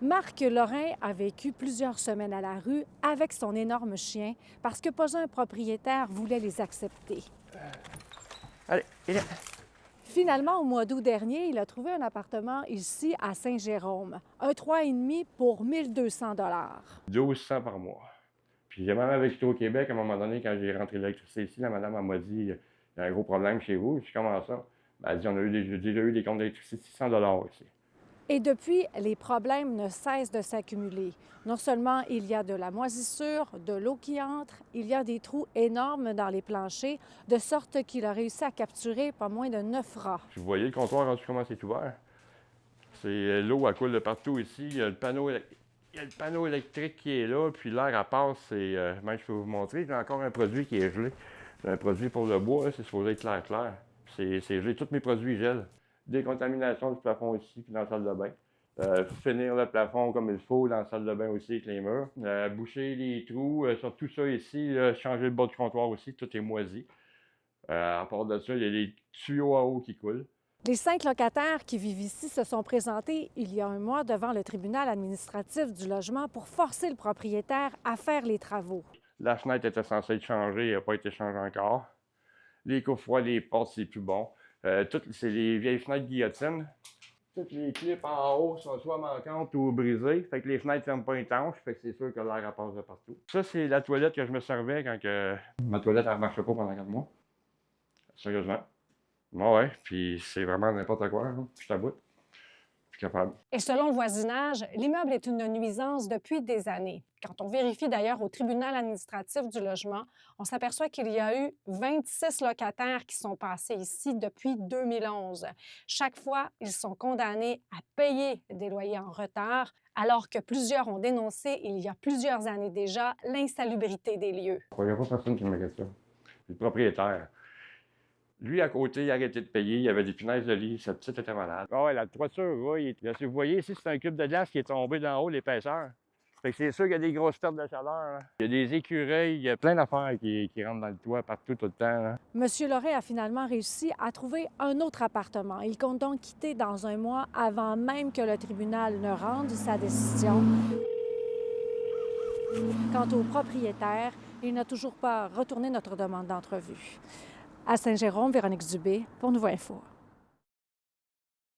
Marc Lorrain a vécu plusieurs semaines à la rue avec son énorme chien parce que pas un propriétaire voulait les accepter. Allez, viens. Finalement, au mois d'août dernier, il a trouvé un appartement ici à Saint-Jérôme, un 3,5 pour 1200 1200 par mois. Puis j'ai même avec au Québec, à un moment donné, quand j'ai rentré l'électricité ici, la madame elle m'a dit il y a un gros problème chez vous. Je dis comment ça? Ben, elle dit j'ai déjà eu des comptes d'électricité de 600 ici. Et depuis, les problèmes ne cessent de s'accumuler. Non seulement il y a de la moisissure, de l'eau qui entre, il y a des trous énormes dans les planchers, de sorte qu'il a réussi à capturer pas moins de 9 rats. Vous voyez le comptoir rendu comment c'est ouvert? C'est l'eau, elle coule de partout ici. Il y a le panneau électrique qui est là, puis l'air, elle passe. Même je peux vous montrer, j'ai encore un produit qui est gelé. C'est un produit pour le bois, là, c'est supposé être clair. C'est gelé, tous mes produits gèlent. Décontamination du plafond ici, puis dans la salle de bain. Finir le plafond comme il faut dans la salle de bain aussi avec les murs. Boucher les trous, sur tout ça ici, changer le bas du comptoir aussi, tout est moisi. À part de ça, il y a des tuyaux à eau qui coulent. Les 5 locataires qui vivent ici se sont présentés il y a un mois devant le tribunal administratif du logement pour forcer le propriétaire à faire les travaux. La fenêtre était censée être changée, elle n'a pas été changée encore. Les coffres, les portes, c'est plus bon. C'est les vieilles fenêtres guillotines. Toutes les clips en haut sont soit manquantes ou brisées. Fait que les fenêtres ne ferment pas étanches. Fait que c'est sûr que l'air passe de partout. Ça, c'est la toilette que je me servais quand ma toilette ne marchait pas pendant 4 mois. Sérieusement. Ouais, puis c'est vraiment n'importe quoi. Hein. Je t'aboute. Je suis capable. Et selon le voisinage, l'immeuble est une nuisance depuis des années. Quand on vérifie d'ailleurs au tribunal administratif du logement, on s'aperçoit qu'il y a eu 26 locataires qui sont passés ici depuis 2011. Chaque fois, ils sont condamnés à payer des loyers en retard, alors que plusieurs ont dénoncé il y a plusieurs années déjà l'insalubrité des lieux. Il n'y a pas personne qui me questionne. C'est le propriétaire. Lui, à côté, il a arrêté de payer. Il y avait des punaises de lit. Sa petite était malade. Ah ouais, la toiture, oui. Si vous voyez ici, c'est un cube de glace qui est tombé d'en haut, l'épaisseur. Fait que c'est sûr qu'il y a des grosses pertes de chaleur. Là. Il y a des écureuils, il y a plein d'affaires qui rentrent dans le toit partout, tout le temps. Là. Monsieur Lorrain a finalement réussi à trouver un autre appartement. Il compte donc quitter dans un mois avant même que le tribunal ne rende sa décision. Quant au propriétaire, il n'a toujours pas retourné notre demande d'entrevue. À Saint-Jérôme, Véronique Dubé pour Nouveau Info.